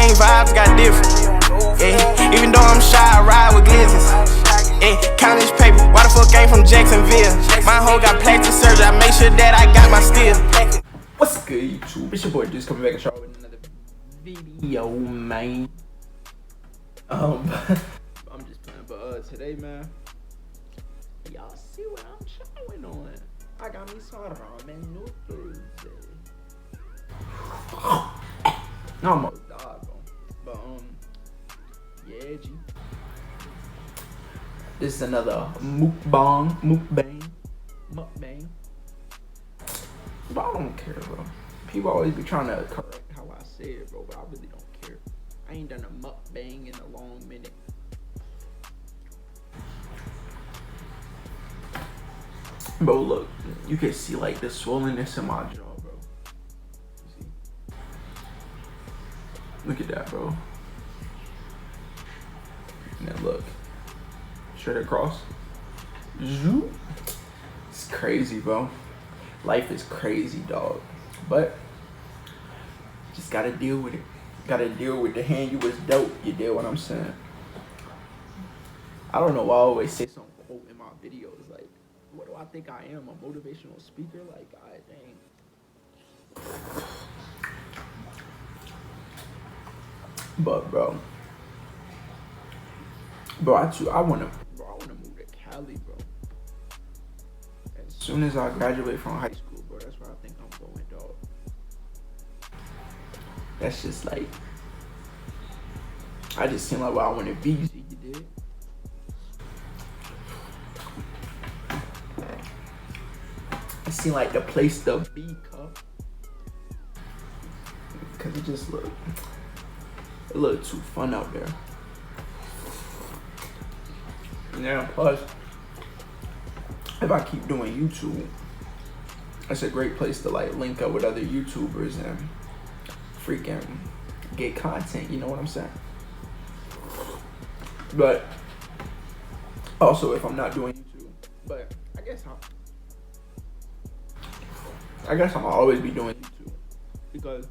same vibes, got different. Yeah, even though I'm shy, I ride with glizzes. Yeah, count this paper, why the fuck ain't from Jacksonville? My hoe got plastic surgery, I make sure that I got my steel. What's good, YouTube? It's your boy just coming back and with another video, man. I'm just playing, but today, man, y'all see what I'm showing on. I got me some ramen noodles. I almost died, bro. But yeah, G. This is another mukbang. But I don't care, bro. People always be trying to correct how I say it, bro, but I really don't care. I ain't done a mukbang in a long minute. Bro, look, you can see like the swollenness in my jaw, bro. You see? Look at that, bro. And then look, straight across. It's crazy, bro. Life is crazy, dog. But just gotta deal with it. Gotta deal with the hand you was dealt. You deal what I'm saying? I don't know why I always say some quote in my videos. Like, what do I think I am? A motivational speaker? Like, God dang. But bro, I wanna move to Cali, bro. As soon as I graduate from high school, bro, that's where I think I'm going, dog. That's just like, I just seem like where I want to be. You did. It seemed like the place to be, cup. Cause it just looked too fun out there. Yeah, plus, if I keep doing YouTube, it's a great place to like link up with other YouTubers and freaking get content, you know what I'm saying? But also if I'm not doing YouTube, but I guess I'm always be doing YouTube because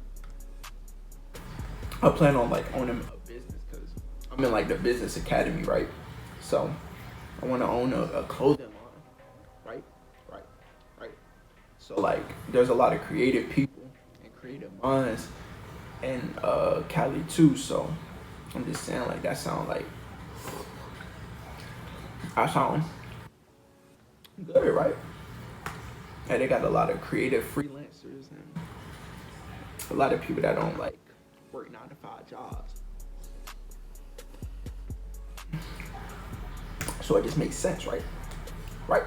I plan on like owning a business because I'm in like the business academy, right? So I want to own a clothing line, right? So like there's a lot of creative people and creative minds in Cali too, so I'm just saying like I sound good, right? And they got a lot of creative freelancers and a lot of people that don't like work 9-to-5 jobs. So it just makes sense, right? Right.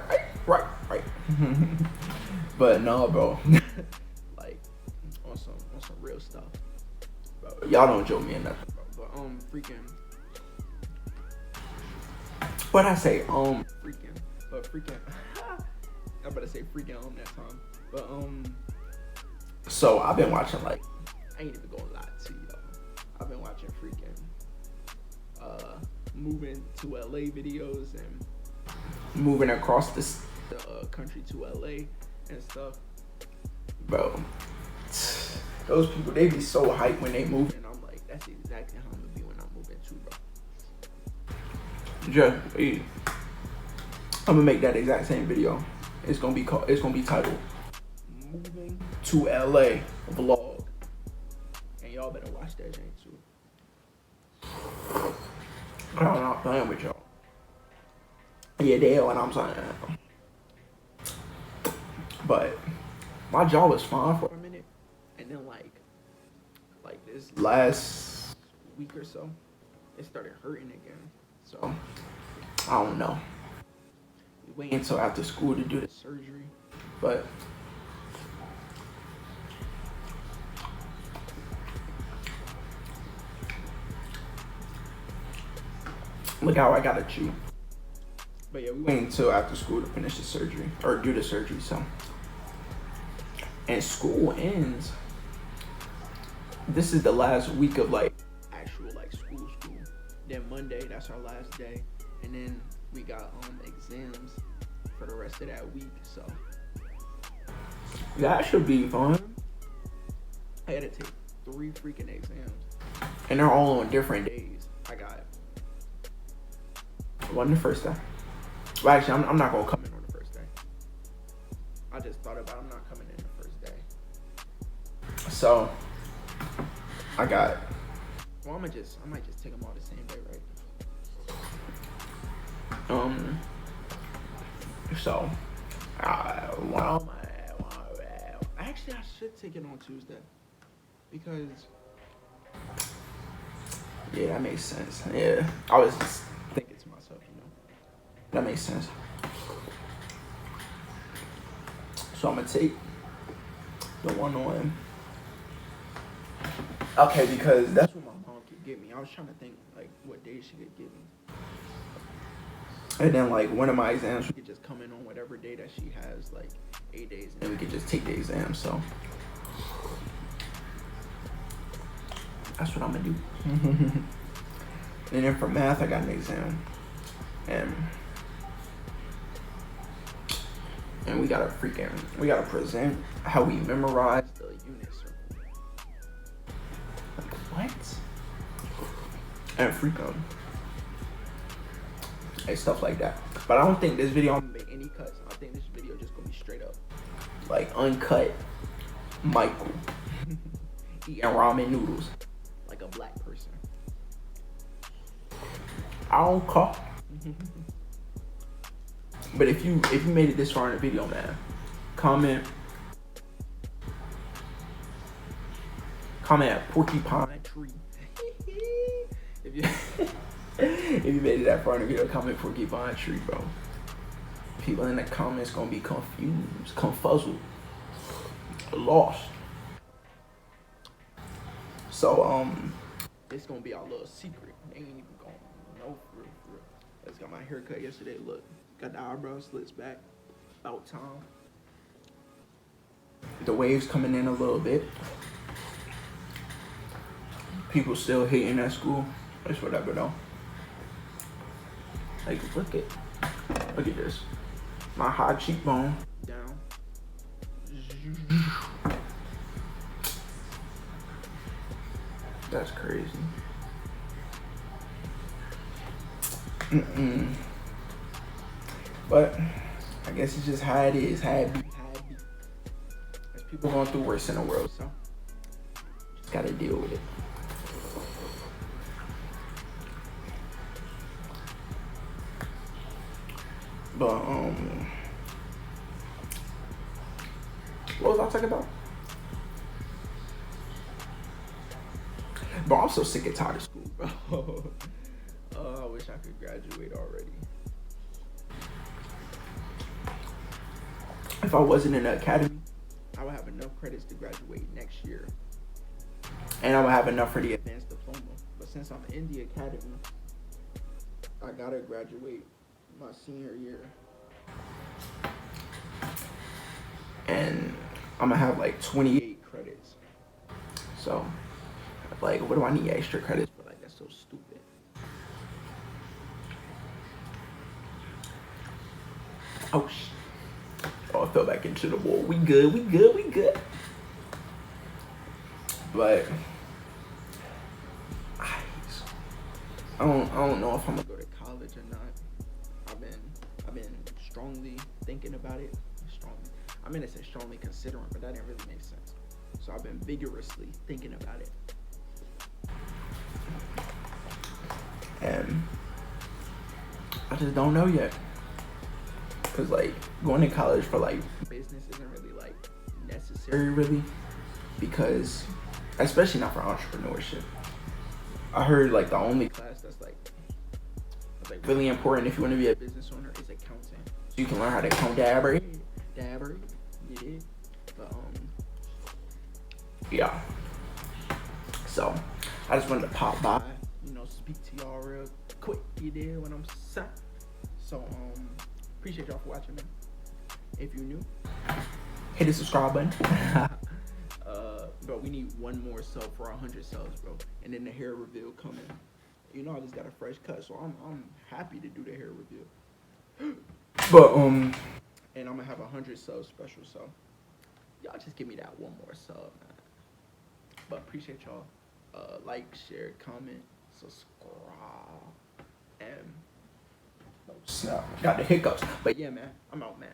But no, bro. Like on some real stuff. Bro, y'all don't joke me or nothing, bro. But freaking. What I say? I'm about to say freaking that time. But so I've been watching like, I ain't even gonna lie to you, y'all. I've been watching freaking moving to LA videos and moving across the country to LA and stuff. Bro, those people, they be so hyped when they move, and I'm like, that's exactly how I'm gonna be when I'm moving too, bro. I'm gonna make that exact same video. It's gonna be titled Moving to LA Vlog. And y'all better watch that thing too. I'm not playing with y'all. Yeah, they know what I'm saying. But my jaw was fine for a minute, and then like this last week or so, it started hurting again. So I don't know. We wait until after school to do the surgery, but look how I got a chew. But yeah, we wait until after school to finish the surgery or do the surgery. So, and school ends. This is the last week of like actual like school. Then Monday, that's our last day, and then we got exams for the rest of that week. So that should be fun. I had to take 3 freaking exams and they're all on different days. I got one the first day. Well, actually, I'm not gonna come in on the first day. I just thought about I'm not coming in the first day. So I got. Well, I might just take them all the same day, right? So well, actually, I should take it on Tuesday because yeah, that makes sense. Yeah, I was just thinking to myself, that makes sense. So I'm gonna take the one on. Okay, because that's what my mom could give me. I was trying to think like what day she could give me. And then like one of my exams, we could just come in on whatever day that she has, like 8 days, and then we could just take the exam. So that's what I'm gonna do. And then for math, I got an exam, and we gotta present how we memorize the unit circle. Like what? And and stuff like that. But I don't think this video I'm gonna make any cuts. I think this video just gonna be straight up, like uncut Michael eating ramen noodles like a black person. I don't care. But if you made it this far in the video, man, comment at porcupine tree. If you made it that far in the video, comment porcupine tree, bro. People in the comments gonna be confused, confuzzled, lost. So it's gonna be our little secret. They ain't even gonna know for real. I just got my hair cut yesterday. Look, got the eyebrow slits back. About time. The waves coming in a little bit. People still hating at school. It's whatever though. Like look at this. My high cheekbone down. That's crazy. But I guess it's just how it is. How it be. There's people going through worse in the world, so just gotta deal with it. But what was I talking about? Bro, I'm so sick and tired of school, bro. I wish I could graduate already. If I wasn't in the academy, I would have enough credits to graduate next year. And I would have enough for the advanced diploma. But since I'm in the academy, I gotta graduate my senior year. And I'm gonna have like 28 credits. So, like, what do I need extra credits for? Like, that's so stupid. Oh, shit. Oh, I fell back into the wall. We good. But I don't know if I'm gonna go to college or not. I've been strongly thinking about it. I'm gonna say strongly considering, but that didn't really make sense. So I've been vigorously thinking about it. And I just don't know yet. Cause like going to college for like business isn't really like necessary really. Because especially not for entrepreneurship. I heard like the only class that's like really important if you want to be a business owner is accounting. So you can learn how to count dabber, you did. But yeah. So I just wanted to pop by, speak to y'all real quick. You did what I'm saying. So appreciate y'all for watching, man. If you're new, hit the subscribe button. Bro, we need one more sub for 100 subs, bro. And then the hair reveal coming. I just got a fresh cut, so I'm happy to do the hair reveal. But and I'm gonna have 100 subs special, so y'all just give me that one more sub, man. But appreciate y'all. like, share, comment, subscribe, and no, got the hiccups. But yeah, man, I'm out, man.